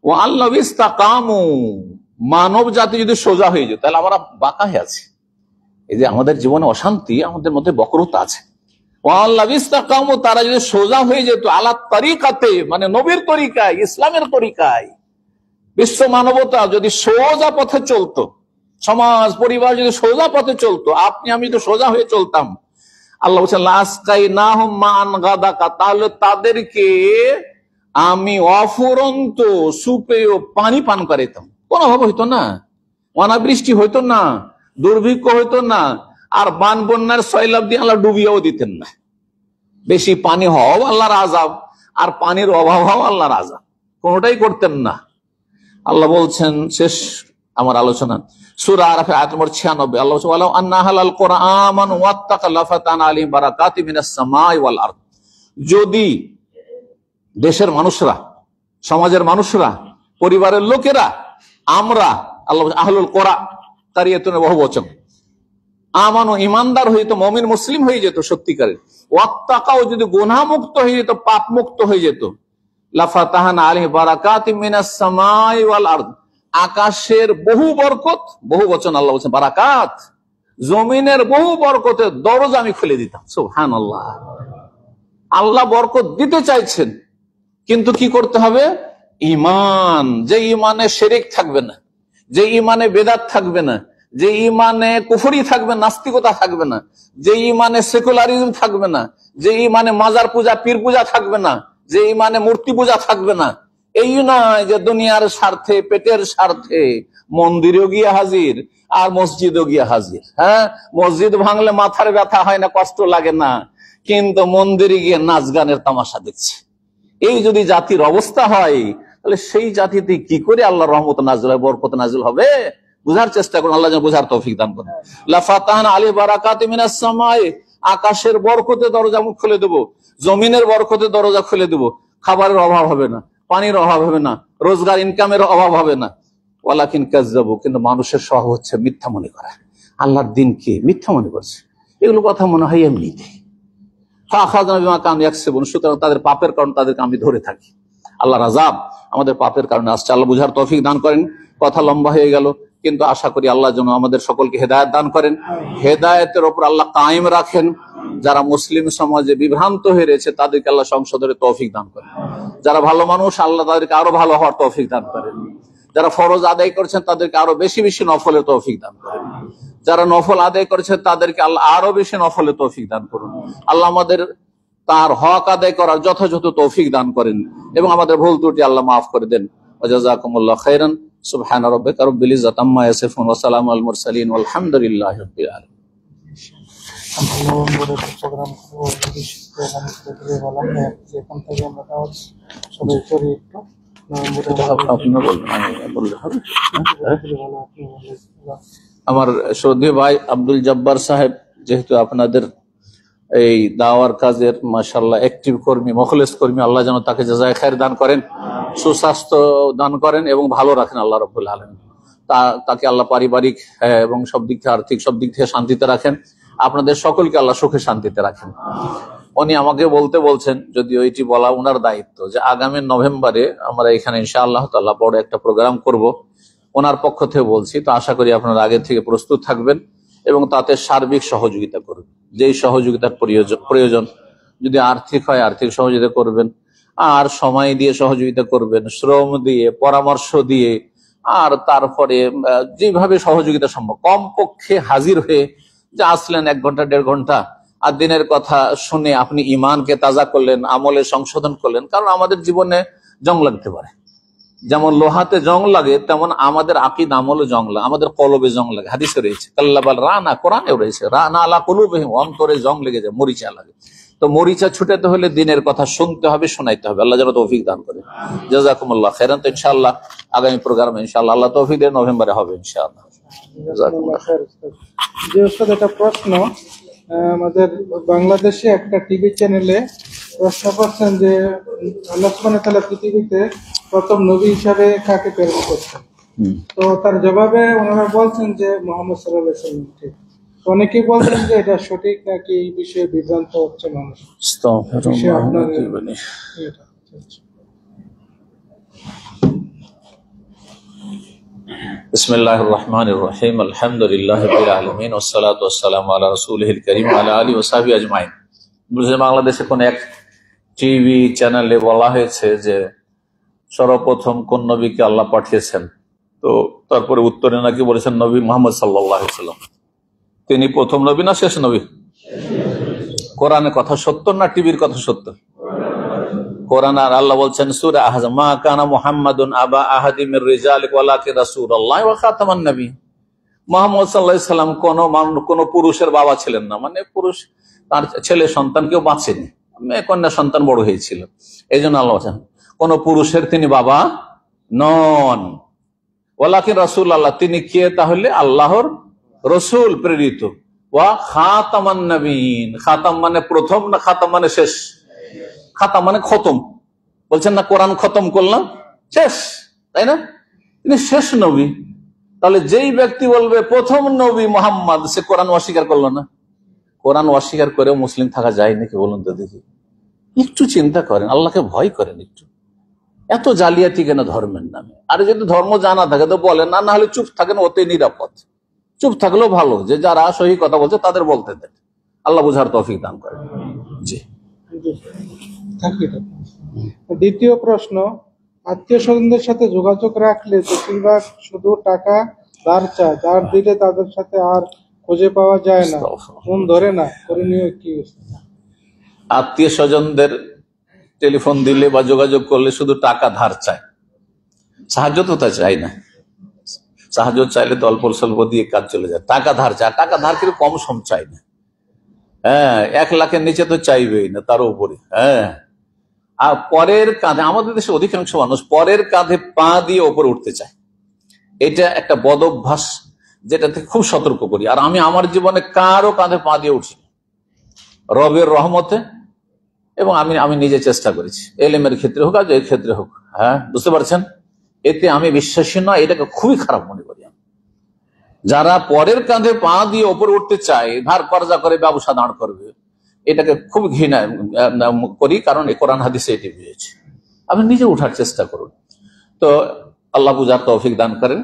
ও আল্লাহ ইস্তাকামু, মানব জাতি যদি সোজা হয়ে যায়, তাহলে আমরা বাঁকা হয়ে আছি। এই যে আমাদের জীবনে অশান্তি, আমাদের মধ্যে বক্রতা আছে। ও আল্লাহ ইস্তাকামু, তারা যদি সোজা হয়ে যেত, আলা তরিকাতে, মানে নবীর তরিকায়, ইসলামের তরিকায়, বিশ্ব মানবতা যদি সোজা পথে চলতো, সমাজ পরিবার যদি সোজা পথে চলতো, আপনি আমি তো সোজা হয়ে চলতাম, আল্লাহ বলছেন লাসকাইনাহুম মাআন গাদাকা, তাহলে তাদেরকে আমি অফুরন্ত সুপেয় পানি পান করাইতাম। কোনো অভাব হইতো না, অনাবৃষ্টি হইতো না, দুর্ভিক্ষ হইতো না, আর বান বন্যার সয়লাব দিয়ে আল্লাহ ডুবিয়েও দিতেন না। বেশি পানি হওয়া আল্লাহর আযাব, আর পানির অভাব হওয়া আল্লাহর আযাব, কোনোটাই করতেন না। আল্লাহ বলছেন, শেষ আমার আলোচনা, সূরা আরাফ আয়াত নম্বর 96, আল্লাহ বলছেন ওয়ালাউ আন্না আহলাল কুরআন ওয়াত্তাকা লাফাতানা আলাইহিম বারাকাতিম মিনাস সামাই ওয়াল আরদ, যদি দেশের মানুষরা, সমাজের মানুষরা, পরিবারের লোকেরা, আমরা, আল্লাহ আহলুল কোরআ, কারিয়াতুনে বহুবচন, আমানু, ইমানদার হয়ে যেত, মুমিন মুসলিম হয়ে যেত সত্যিকারের, ওয়াত্তাকাও, যদি গুনাহ মুক্ত হয়ে যেত, পাপ মুক্ত হয়ে যেত, লাফাতাহানা আলাইহিম বারাকাতিম মিনাস সামাই ওয়াল আরদ, আকাশের বহু বরকত, বহু বচন আল্লাহ বলছেন বারাকাত, জমিনের বহু বরকতের দরজা আমি খুলে দিতাম। সুবহানাল্লাহ, আল্লাহ বরকত দিতে চাইছেন, কিন্তু কি করতে হবে? ঈমান, যে ঈমানে শিরক থাকবে না, যে ঈমানে বেদাত থাকবে না, যে ঈমানে কুফরি থাকবে, নাস্তিকতা থাকবে না, যে ঈমানে সেকুলারিজম থাকবে না, যে ঈমানে মাজার পূজা, পীর পূজা থাকবে না, যে ঈমানে মূর্তি পূজা থাকবে না। এই নয় যে দুনিয়ার স্বার্থে, পেটের স্বার্থে মন্দিরেও গিয়ে হাজির আর মসজিদও গিয়ে হাজির। হ্যাঁ, মসজিদ ভাঙলে মাথার ব্যথা হয় না, কষ্ট লাগে না, কিন্তু মন্দিরে গিয়ে নাচ গানের তামাশা দেখছে। এই যদি জাতির অবস্থা হয়, তাহলে সেই জাতিতে কি করে আল্লাহর রহমত নাজিল হবে, বরকত নাজিল হবে? বুঝার চেষ্টা করুন, আল্লাহ যেন বুঝার তৌফিক দান করেন। লাফাতাহানা আলাইহিম বারাকাতিম মিনাস সামাই, আকাশের বরকতের দরজা আমি খুলে দেবো, জমিনের বরকতের দরজা খুলে দেবো, খাবারের অভাব হবে না, পানির অভাব হবে না, রোজগার ইনকামের অভাব হবে না। ওয়ালাকিন কাযযাবু, কিন্তু মানুষের স্বভাব হচ্ছে মিথ্যা মনে করা, আল্লাহর দিনকে মিথ্যা মনে করছে। এগুলো কথা মনে হয় এমনিতে, সুতরাং তাদের পাপের কারণে তাদেরকে আমি ধরে থাকি। আল্লাহর আযাব আমাদের পাপের কারণে আসছে। আল্লাহ বুঝার তৌফিক দান করেন। কথা লম্বা হয়ে গেল, কিন্তু আশা করি আল্লাহ যেন আমাদের সকলকে হেদায়েত দান করেন, হেদায়েতের ওপর আল্লাহ কায়েম রাখেন। যারা মুসলিম সমাজে বিভ্রান্ত হয়ে রয়েছে তাদেরকে আল্লাহ সংশোধনের তৌফিক দান করেন। যারা ভালো মানুষ, আল্লাহ তাদেরকে আরো ভালো হওয়ার তৌফিক দান করেন। যারা ফরজ আদায় করছেন তাদেরকে আরো বেশি বেশি নফলের তৌফিক দান করেন। যারা নফল আদায় করেছেন তাদেরকে আল্লাহ আরো বেশি নফলের তৌফিক দান করুন। আল্লাহ আমাদের তার হক আদায় করার যথাযথ তৌফিক দান করেন এবং আমাদের ভুল ত্রুটি আল্লাহ মাফ করে দেন। ওয়া জাযাকুমুল্লাহু খাইরান। সুবহানা রাব্বিকা রাব্বিল ইজ্জাতি আম্মা ইয়াসিফুন ওয়া সালামুন আলাল মুরসালিন ওয়ালহামদুলিল্লাহি রাব্বিল আলামিন। আমার শ্রদ্ধেয় ভাই আব্দুল জব্বার সাহেব যেহেতু আপনাদের এই দাওয়ার কাজের মাশাআল্লাহ অ্যাক্টিভ কর্মী, মুখলেস কর্মী, আল্লাহ যেন তাকে জাযায়ে খায়ের দান করেন, সুস্বাস্থ্য দান করেন এবং ভালো রাখেন আল্লাহ রাব্বুল আলামিন। তাকে আল্লাহ পারিবারিক এবং সব দিক থেকে, আর্থিক সব দিক থেকে শান্তিতে রাখেন। আপনাদের সকলকে আল্লাহ সুখে শান্তিতে রাখেন। উনি আমাকে বলছেন, যদিও এটি বলা ওনার দায়িত্ব, যে আগামী নভেম্বরে আমরা এখানে ইনশাআল্লাহ তাআলা বড় একটা প্রোগ্রাম করব। ওনার পক্ষ থেকে বলছি, তো আশা করি আপনারা আগে থেকে প্রস্তুত থাকবেন এবং তাতে সার্বিক সহযোগিতা করবেন। যেই সহযোগিতার প্রয়োজন, যদি আর্থিক হয় আর্থিক সহযোগিতা করবেন, আর সময় দিয়ে সহযোগিতা করবেন, শ্রম দিয়ে, পরামর্শ দিয়ে, আর তারপরে যেভাবে সহযোগিতা সম্ভব কমপক্ষে হাজির হয়ে যে আসলেন 1 ঘন্টা 1.5 ঘন্টা, আর দিনের কথা শুনে আপনি ইমানকে তাজা করলেন, আমলে সংশোধন করলেন। কারণ আমাদের জীবনে জং লাগতে পারে, যেমন লোহাতে জং লাগে তেমন আমাদের আকীদা আমলে জং লাগে, আমাদের কলবে জং লাগে। হাদিসে রয়েছে কাল্লাবাল রানা, কোরআনেও রয়েছে রানা আলা কুলুবিহিম, অন্তরে জং লেগে যায়, মরিচা লাগে। তো মরিচা ছুটাতে হলে দিনের কথা শুনতে হবে, শোনাইতে হবে। আল্লাহ যেন তৌফিক দান করে। জাযাকুমুল্লাহ খাইরান। তো ইনশাআল্লাহ আগামী প্রোগ্রামে ইনশাআল্লাহ আল্লাহ তৌফিক দিয়ে নভেম্বরে হবে ইনশাআল্লাহ। যে ওস্তাদ, একটা প্রশ্ন, আমাদের বাংলাদেশে একটা টিভি চ্যানেলে প্রশ্ন করছেন যে আল্লাহ সুবহানাহু ওয়া তাআলা পৃথিবীতে প্রথম নবী হিসাবে কাকে প্রেরণ করছেন। তো তার জবাবে ওনারা বলছেন যে মুহাম্মদ সাল্লাল্লাহু আলাইহি ওয়াসাল্লাম ঠিক। অনেকেই বলছেন যে এটা সঠিক নাকি, এই বিষয়ে বিভ্রান্ত হচ্ছে মানুষ। বিসমিল্লাহির রহমানির রহিম, আলহামদুলিল্লাহি রাব্বিল আলামিন, ওয়াসসালাতু ওয়াসসালামু আলা রাসূলিহিল কারীম ওয়া আলা আলিহি ওয়া সাহবিহি আজমাইন। বাংলাদেশে কোন এক টিভি চ্যানেলে বলা হয়েছে যে সর্বপ্রথম কোন নবীকে আল্লাহ পাঠিয়েছেন, তো তারপরে উত্তরে নাকি বলেছেন নবী মুহাম্মদ সাল্লাল্লাহু আলাইহি ওয়াসাল্লাম। তিনি প্রথম নবী না শেষ নবী? কোরআনের কথা সত্য না টিভির কথা সত্য? কোরআন। আর আল্লাহ বলছেন সূরা আহজাব, মা কানা মুহাম্মাদুন আবা আহাদিম মির রিজালিক ওয়ালাকিন রাসূলুল্লাহ ওয়া খাতামান নবী। মুহাম্মদ সাল্লাল্লাহু আলাইহি ওয়াসাল্লাম কোন পুরুষের বাবা ছিলেন না, মানে পুরুষ তার ছেলে সন্তান কেউ বাঁচেনি, মেয়ে কন্যা সন্তান বড় হয়েছিল। এই জন্য আল্লাহ বলছেন কোন পুরুষের তিনি বাবা নন। ওয়ালাকিন রাসূলুল্লাহ, তিনি কে? তাহলে আল্লাহর রসুল, প্রেরিত। ওয়া খাতামান নবীন, খাতাম মানে প্রথম না খাতাম মানে শেষ? খাতাম মানে খতম। বলছেন না কোরআন খতম করলাম, শেষ, তাই না? তিনি শেষ নবী। তাহলে যেই ব্যক্তি বলবে প্রথম নবী মুহাম্মদ, সে কোরআন অস্বীকার করলো না। কোরআন অস্বীকার করেও মুসলিম থাকা যায় নাকি বলুন তো দেখি? একটু চিন্তা করেন, আল্লাহকে ভয় করেন একটু। এত জালিয়াতি কেন ধর্মের নামে? আর যদি ধর্ম জানা থাকে তো বলেন, না হলে চুপ থাকেন, ওতে নিরাপদ। চুপ থাকলেও ভালো, যে যারা সহি কথা বলছে তাদের বলতে দেন। আল্লাহ বুঝার তৌফিক দান করেন। জি। দ্বিতীয় প্রশ্ন, আত্মীয় স্বজনদের সাথে যোগাযোগ রাখলে বেশিরভাগ শুধু টাকা ধার চায়, ধার দিলে তাদের সাথে আর খুঁজে পাওয়া যায় না, ফোন ধরে না, করণীয় কি? আত্মীয় স্বজনদের টেলিফোন দিলে বা যোগাযোগ করলে শুধু টাকা ধার চায়, সাহায্য তো তা চাই না। সাহায্য চাইলে তো অল্প স্বল্প দিয়ে কাজ চলে যায়। টাকা ধার চায়, টাকা ধার কিন্তু কম সম চাই না। হ্যাঁ, 1 লাখের নিচে তো চাইবেই না, তার উপরে। হ্যাঁ, আর পরের কাঁধে, আমাদের দেশে অধিকাংশ মানুষ পরের কাঁধে পা দিয়ে ওপরে উঠতে চায়। এটা একটা বদ অভ্যাস, যেটা থেকে খুব সতর্ক করি। আর আমি আমার জীবনে কারো কাঁধে পা দিয়ে উঠি রবের রহমতে, এবং আমি নিজে চেষ্টা করেছি, এলেমের ক্ষেত্রে হোক আর এর ক্ষেত্রে হোক। হ্যাঁ, বুঝতে পারছেন? এতে আমি বিশ্বাসী নয়, এটাকে খুবই খারাপ মনে করি। যারা পরের কাঁধে পা দিয়ে ওপরে উঠতে চায়, ধার কর্জা করে ব্যবসা দাঁড় করবে, এটাকে খুব ঘৃণা করি, কারণ কোরআন হাদিসে এটি বুঝেছি। আপনি নিজে উঠার চেষ্টা করুন। তো আল্লাহ বুঝার তৌফিক দান করেন।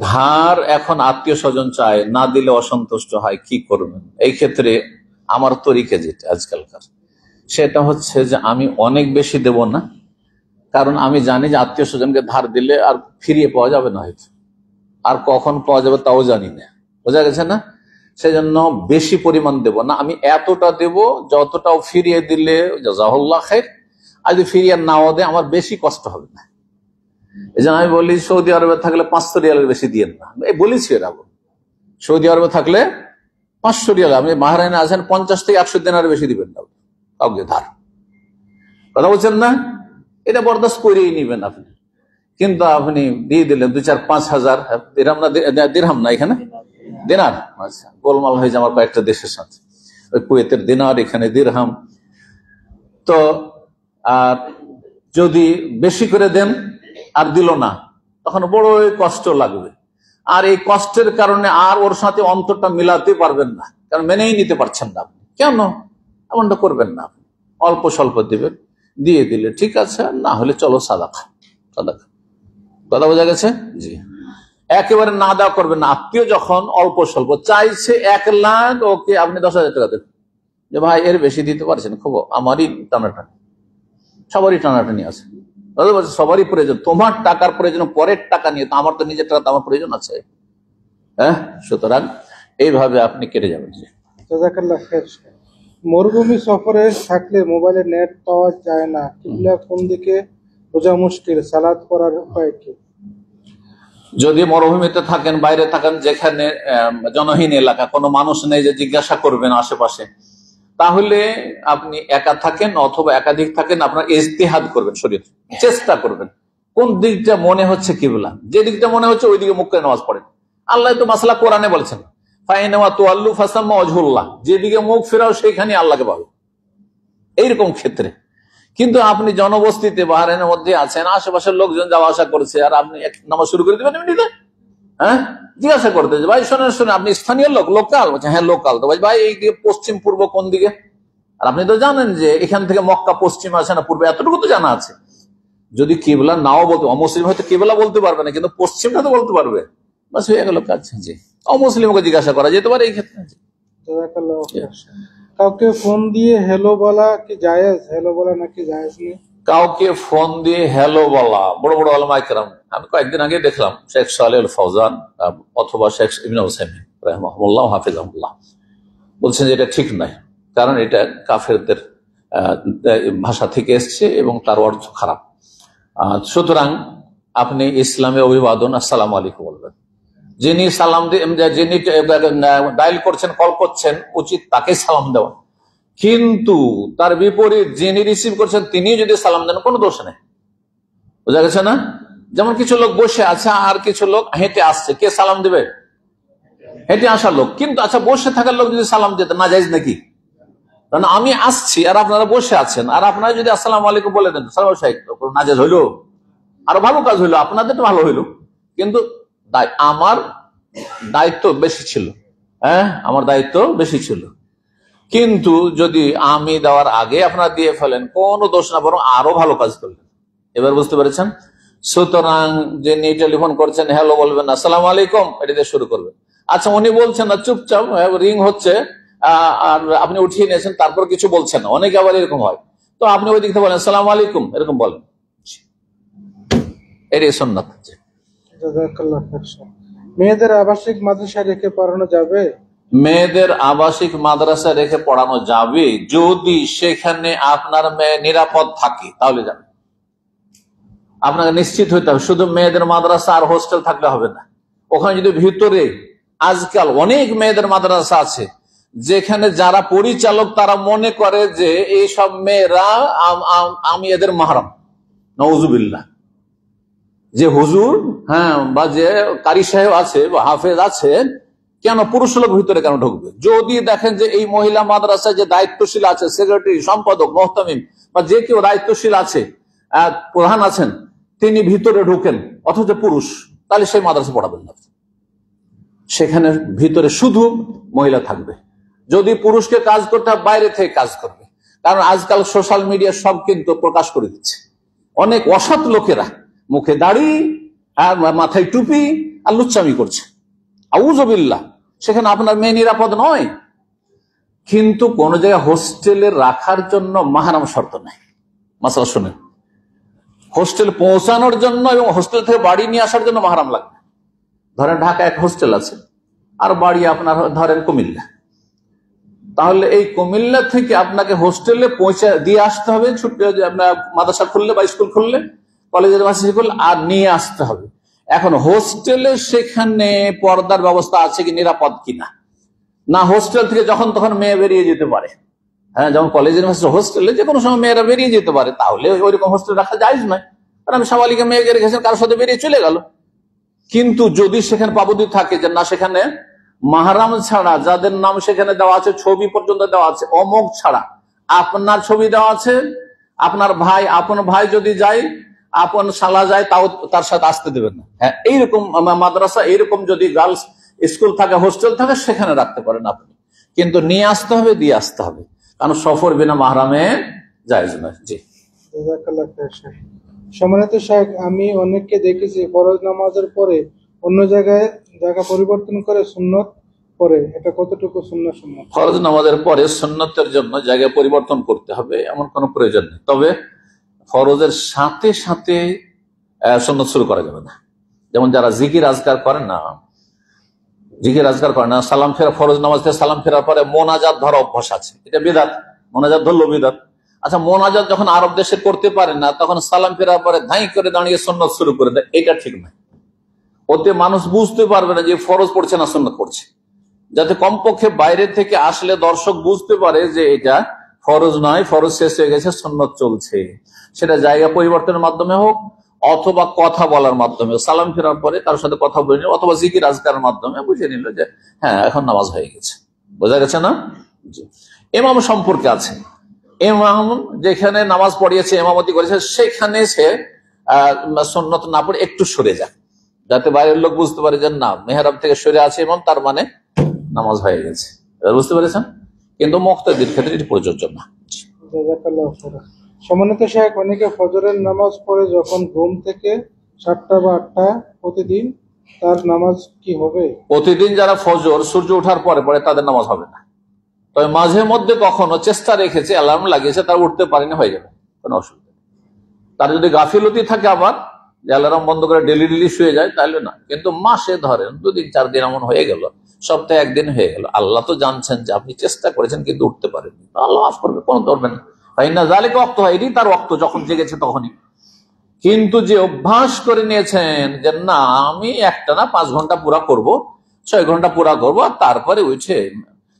ধার এখন আত্মীয় স্বজন চায়, না দিলে অসন্তুষ্ট হয়, কি করবেন? এই ক্ষেত্রে আমার তরিকা যেটা আজকালকার, সেটা হচ্ছে যে আমি অনেক বেশি দেব না, কারণ আমি জানি যে আত্মীয় স্বজনকে ধার দিলে আর ফিরিয়ে পাওয়া যাবে না, হয়তো আর কখন পাওয়া যাবে তাও জানি না। বোঝা গেছে না? সেজন্য বেশি পরিমাণ দেব না, আমি এতটা দেব যতটাও ফিরিয়ে দিলে জাযাহুল্লাহ খাইর। আর যদি ফিরিয়ে নাও দেয় আমার বেশি কষ্ট হবে না। এই জন্য আমি বলি, সৌদি আরবে থাকলে 500 রিয়ালের বেশি দিয়েন না। এই বলেছি এর আগে, সৌদি আরবে থাকলে 500 রিয়াল, আপনি বাহরাইনে আছেন 50 থেকে 100 দিনারের বেশি দিবেন না কাউকে ধার। কথা বলছেন না? এটা বরদাস্ত করেই নিবেন আপনি। কিন্তু আপনি দিয়ে দিলেন 2-4-5 হাজার দিরহাম, না দিরহাম না, এখানে দিনার। আচ্ছা, গোলমাল হয়েছে আমার কয়েকটা দেশের সাথে। ওই কুয়েতের দিনার, এখানে দিরহাম। তো আর যদি বেশি করে দেন আর দিল না, তখন বড় কষ্ট লাগবে। আর এই কষ্টের কারণে আর ওর সাথে অন্তরটা মিলাতে পারবেন না, কারণ মেনেই নিতে পারছেন না আপনি। কেন এমনটা করবেন না? আপনি অল্প স্বল্প দিবেন, দিয়ে দিলে ঠিক আছে, না হলে চলো সাদাকা। সাদাকা কথা বোঝা গেছে? জি, একেবারে না দেওয়া করবেন না। আত্মীয় যখন অল্প স্বল্প চাইছে 1 লাখ, ওকে আপনি 10,000 টাকা দেন, যে ভাই এর বেশি দিতে পারছেন, খুব আমারই টানাটানি, সবারই টানাটানি আছে, সবারই প্রয়োজন, তোমার টাকার প্রয়োজন পরের টাকা নিয়ে, তো আমার তো নিজের টাকা, আমার প্রয়োজন আছে। হ্যাঁ, সুতরাং এইভাবে আপনি কেটে যাবেন। জাযাকাল্লাহ খাইর। মরুভূমি সফরে থাকলে মোবাইলে নেট পাওয়া যায় না, কিবলা কোন দিকে বোঝা মুশকিল, সালাত করার উপায় কি? যদি মরুভূমিতে থাকেন, বাইরে থাকেন, যেখানে জনহীন এলাকা, কোনো মানুষ নেই যে জিজ্ঞাসা করবেন আশেপাশে, তাহলে আপনি একা থাকেন অথবা একাধিক থাকেন, আপনার ইজতিহাদ করবেন, শরীর চেষ্টা করবেন কোন দিকটা মনে হচ্ছে কিবলা, যে দিকটা মনে হচ্ছে ওই দিকে মুখ করে নামাজ পড়েন। আল্লাহ তো মাসলা কোরআনে বলছেন, ফাইনামা তুআল্লু ফাসাম্মা ওয়াজহুল্লাহ, যেদিকে মুখ ফেরাও সেখানে আল্লাহকে পাবে, এইরকম ক্ষেত্রে। কিন্তু আপনি জনবস্তিতে বাহারাইনের মধ্যে আছেন, আশেপাশের লোকজন যাওয়া আসা করছে, আর আপনি এক নামাজ শুরু করে দিবেন এমনিতে, হ্যাঁ, জিজ্ঞাসা করতে যে ভাই শোনেন শোনেন, আপনি স্থানীয় লোক, লোকাল? বলছে হ্যাঁ লোকাল। তো ভাই এই দিকে পশ্চিম পূর্ব কোন দিকে? আর আপনি তো জানেন যে এখান থেকে মক্কা পশ্চিম আছে না পূর্বে, এতটুকু তো জানা আছে। যদি কিবলা নাও বলতে, অমুসলিম হয়তো কিবলা বলতে পারবে না, কিন্তু পশ্চিমটা তো বলতে পারবে, বাস হয়ে গেল কাজ। জি, অমুসলিমকে জিজ্ঞাসা করা যেতে পারে এই ক্ষেত্রে। জাযাকাল্লাহ খাইর। কাউকে ফোন দিয়ে হ্যালো বলা কি জায়েজ? হ্যালো বলা নাকি জায়েজ নেই? কাউকে ফোন দিয়ে হ্যালো বলা, বড় বড় ওলামায়ে কেরাম, আমি কয়েকদিন আগে দেখলাম শেখ সালেহ আল ফাওজান অথবা শেখ ইবনে উসাইমিন রাহিমাহুল্লাহ হাফিজাহুল্লাহ বলছেন যে এটা ঠিক নয়, কারণ এটা কাফেরদের ভাষা থেকে এসছে এবং তার অর্থ খারাপ। সুতরাং আপনি ইসলামে অভিবাদন আসসালামু আলাইকুম বলবেন। যিনি সালাম যিনি ডায়াল করছেন, কল করছেন, উচিত তাকে সালাম দেওয়া, কিন্তু তার বিপরীত যিনি রিসিভ করছেন তিনি যদি সালাম দেন কোনো দোষ নেই। বোঝা গেছে না? যেমন কিছু লোক বসে আছে আর কিছু লোক হেঁটে আসছে, কে সালাম দেবে? হেঁটে আসা লোক। কিন্তু আচ্ছা, বসে থাকার লোক যদি সালাম দিতে না যায়জ নাকি? কারণ আমি আসছি আর আপনারা বসে আছেন, আর আপনারা যদি আসসালামু আলাইকুম বলে দেন, সালাম আলাইকুম, না যায়জ হইলো? আরো ভালো কাজ হইলো, আপনাদের তো ভালো হইলো, কিন্তু আমার দায়িত্ব বেশি ছিল। হ্যাঁ, আমার দায়িত্ব বেশি ছিল। কিন্তু যদি আমি দেওয়ার আগে আপনারা দিয়ে ফেলেন, কোনো দোষ না, বরং আরো ভালো কাজ করলেন। এবার বুঝতে পেরেছেন? সুতরাং যিনি টেলিফোন করছেন হ্যালো বলবেন না, আসসালামু আলাইকুম এটা দিয়ে শুরু করবেন। আচ্ছা, উনি বলছেন না, চুপচাপ রিং হচ্ছে আর আপনি উঠিয়ে নিয়েছেন, তারপর কিছু বলছেন না, অনেকে আবার এরকম হয়, তো আপনি ওই দিক থেকে বলেন আসসালামু আলাইকুম, এরকম বলেন, এটাই সুন্নাত। জাযাকাল্লাহ খাইর। মেয়েদের আবাসিক মাদ্রাসায় রেখে পড়ানো যাবে? মেয়েদের আবাসিক মাদ্রাসা রেখে পড়ানো যাবে যদি সেখানে আপনার মেয়ে নিরাপদ থাকে, তাহলে যাবে। আপনাকে নিশ্চিত হইতে হবে, শুধু মেয়েদের মাদ্রাসা আর হোস্টেল থাকলে হবে না। ওখানে যদি ভিতরে, আজকাল অনেক মেয়েদের মাদ্রাসা আছে যেখানে যারা পরিচালক তারা মনে করে যে এইসব মেয়েরা আমি এদের মাহরাম, নাউজুবিল্লাহ, যে হুজুর, হ্যাঁ, বা যে কারি সাহেব আছে বা হাফেজ আছে, কেন পুরুষ লোক ভিতরে কেন ঢুকবে? যদি দেখেন যে এই মহিলা মাদ্রাসায় যে দায়িত্বশীল আছে, সেক্রেটারি, সম্পাদক, মোহতামিম বা যে কেউ দায়িত্বশীল আছে, প্রধান আছেন, তিনি ভিতরে ঢুকেন অথচ পুরুষ, তাহলে সেই মাদ্রাসা পড়াবেন না। সেখানে ভিতরে শুধু মহিলা থাকবে। যদি পুরুষকে কাজ করতে হয়, বাইরে থেকে কাজ করবে। কারণ আজকাল সোশ্যাল মিডিয়া সব কিন্তু প্রকাশ করে দিচ্ছে। অনেক অসৎ লোকেরা মুখে দাড়ি আর মাথায় টুপি আর লুচ্চামি করছে, আউযুবিল্লাহ। সেখানে আপনার মেয়ে নিরাপদ নয়। কিন্তু কোন জায়গায় হোস্টেলে রাখার জন্য মাহরাম শর্ত নাই। মাসালা শুনেন, হোস্টেল পৌঁছানোর জন্য এবং হোস্টেল থেকে বাড়ি নিয়ে আসার জন্য মাহরাম লাগবে। ধরেন ঢাকা এক হোস্টেল আছে আর বাড়ি আপনার ধরেন কুমিল্লা, তাহলে এই কুমিল্লা থেকে আপনাকে হোস্টেলে পৌঁছে দিয়ে আসতে হবে, ছুটি আপনার মাদ্রাসা খুললে বা স্কুল খুললে, কলেজের ভার্সিটি খুললে, আর নিয়ে আসতে হবে। এখন হোস্টেলে সেখানে পর্দার ব্যবস্থা আছে কি, নিরাপদ কিনা? না, হোস্টেল থেকে যখন তখন মেয়ে বেরিয়ে যেতে পারে। হ্যাঁ, যেমন কলেজের হোস্টেলে যে কোনো সময় মেয়েরা বেরিয়ে যেতে পারে, তাহলে ওইরকম হোস্টেল রাখা জায়েজ নয়। কারণ আমি সাবালিকা মেয়েকে রেখেছেন, কারোর সাথে বেরিয়ে চলে গেল। কিন্তু যদি সেখানে পাবন্দি থাকে যে না, সেখানে মাহরাম ছাড়া যাদের নাম সেখানে দেওয়া আছে, ছবি পর্যন্ত দেওয়া আছে, অমুক ছাড়া আপনার ছবি দেওয়া আছে, আপনার ভাই, আপন ভাই যদি যায়, আপন শালা যায়, তাও তার সাথে আসতে দেবেন না। হ্যাঁ, এইরকম মাদ্রাসা, এইরকম যদি গার্লস স্কুল থাকে, হোস্টেল থাকে, সেখানে রাখতে পারেন আপনি, কিন্তু নিয়ে আসতে হবে, দিয়ে আসতে হবে, কারণ সফর বিনা মাহরামে জায়েজ নয়। জি, জাযাকাল্লাহ খাইর। সম্মানিত শাইখ, আমি অনেককে দেখেছি ফরজ নামাজের পরে অন্য জায়গায় জায়গা পরিবর্তন করে সুন্নত পড়ে, এটা কতটুকু সুন্নাত? ফরজ নামাজের পরে সুন্নতের জন্য জায়গা পরিবর্তন করতে হবে এমন কোনো প্রয়োজন নেই, তবে ফরজের সাথে সাথে সুন্নত শুরু করা যাবে না। যেমন যারা জিকির আজকার করেন না, সালাম ফেরা, ফরজ নামাজ থেকে সালাম ফেরার পরে মোনাজাত ধরা অভ্যাস আছে, এটা বিদাত। মোনাজাত ধরলো বিদাত। আচ্ছা, মোনাজাত যখন আরব দেশে করতে পারে না, তখন সালাম ফেরার পরে ধাই করে দাঁড়িয়ে সুন্নত শুরু করে দেয়, এটা ঠিক নয়। ওতে মানুষ বুঝতে পারবে না যে ফরজ পড়ছে না সুন্নত পড়ছে। যাতে কমপক্ষে বাইরে থেকে আসলে দর্শক বুঝতে পারে যে এটা ফরজ নয়, ফরজ শেষ হয়ে গেছে, সুন্নত চলছে। সেটা জায়গা পরিবর্তনের মাধ্যমে হোক অথবা কথা বলার মাধ্যমে, সালাম ফেরার পরে তার সাথে কথা বলে নিল অথবা জিকির আজকারের মাধ্যমে বুঝে নিল যে হ্যাঁ এখন নামাজ হয়ে গেছে। বোঝা গেছে না? ইমাম সম্পর্কে আছে, ইমাম যেখানে নামাজ পড়িয়েছে, ইমামতি করেছে, সেখানে সে সুন্নত না পড়ে একটু সরে যায়, যাতে বাইরের লোক বুঝতে পারে যে না মেহরাব থেকে সরে আছে ইমাম, তার মানে নামাজ হয়ে গেছে। বুঝতে পেরেছেন? কিন্তু মুক্তাদির ক্ষেত্রে এটি প্রযোজ্য না। সম্মানিত শাইখ, অনেকে ফজরের নামাজ পড়ে যখন ঘুম থেকে 7টা বা 8টা প্রতিদিন, তার নামাজ কি হবে? প্রতিদিন যারা ফজর সূর্য ওঠার পরে পড়ে তাদের নামাজ হবে না, তবে মাঝে মধ্যে কখনো চেষ্টা রেখেছে, অ্যালার্ম লাগিয়েছে, তার উঠতে পারেনি, হয়ে যাবে, কোনো অসুবিধা নেই। তার যদি গাফিলতি থাকে আবার যে অ্যালার্ম বন্ধ করে ডেলি শুয়ে যায়, তাহলে না। কিন্তু মাসে ধরেন 2 দিন 4 দিন এমন হয়ে গেল, সপ্তাহে 1 দিন হয়ে গেল, আল্লাহ তো জানছেন যে আপনি চেষ্টা করেছেন কিন্তু উঠতে পারেননি, আল্লাহ মাফ করবে, কোনো ধরবেন না। তাই না, জালিকা ওয়াক্ত হয়, এটি তার ওয়াক্ত, যখন জেগেছে তখনই। কিন্তু যে অভ্যাস করে নিয়েছেন যে না আমি একটানা 5 ঘন্টা পুরা করব, 6 ঘন্টা পুরা করবো, আর তারপরে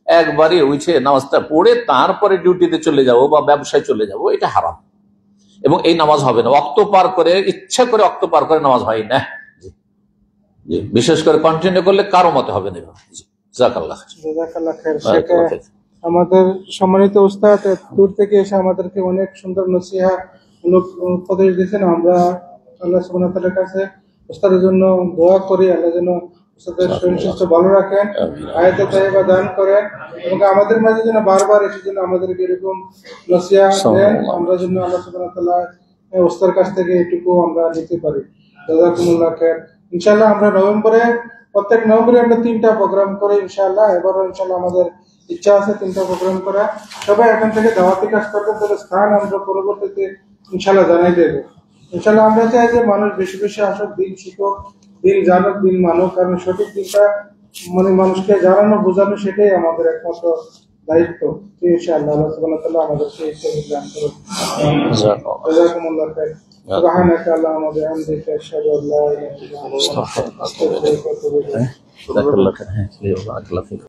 একবারই নামাজটা পড়ে তারপরে ডিউটিতে চলে যাব বা ব্যবসায় চলে যাব, এটা হারাম এবং এই নামাজ হবে না। ওয়াক্ত পার করে, ইচ্ছা করে ওয়াক্ত পার করে নামাজ হয় না। বিশেষ করে কন্টিনিউ করলে কারো মতে হবে না। জাযাকাল্লাহ খাইর। আমাদের সম্মানিত উস্তাদ দূর থেকে এসে আমাদেরকে অনেক সুন্দর নসিহা উপদেশ দিয়েছেন। আমরা আল্লাহ সুবহানাহু ওয়া তাআলার কাছে উস্তাদের জন্য দোয়া করি, আল্লাহ যেন উস্তাদের শরীর স্বাস্থ্য ভালো রাখেন, হায়াতে তাইয়্যিবা দান করেন এবং আমাদের মাঝে যেন বারবার এসে যেন আমাদেরকে এরকম নসিহা দেন, আমরা যেন আল্লাহ সুবহানাহু ওয়া তাআলা উস্তাদের কাছ থেকে এটুকু আমরা নিতে পারি। জাযাকুমুল্লাহ খাইর। ইনশাআল্লাহ আমরা প্রত্যেক নভেম্বরে আমরা 3টা প্রোগ্রাম করি ইনশাআল্লাহ। এবারও ইনশাআল্লাহ আমাদের ইচ্ছা আছে 3টা প্রোগ্রাম করা। সবাই এখন থেকে দাওয়াতি কাজ করবেন, তাহলে স্থান আমরা পরবর্তীতে ইনশাআল্লাহ জানাই দেব। ইনশাআল্লাহ আমরা চাই যে মানুষ বেশি বেশি আসুক, দিন শিখুক, দিন জানুক, দিন মানুক, কারণ সঠিক দিনটা মানুষকে জানানো বোঝানো সেটাই আমাদের একমাত্র দায়িত্ব। ইনশাআল্লাহ আল্লাহ সুবহানাহু ওয়া তাআলা আমাদেরকে এই দান করুন। জাযাকুমুল্লাহ খাইর। সুবহানাকা আল্লাহুম্মা ওয়া বিহামদিকা আশহাদু আল্লা ইলাহা ইল্লা আনতা আস্তাগফিরুকা ওয়া আতুবু ইলাইক।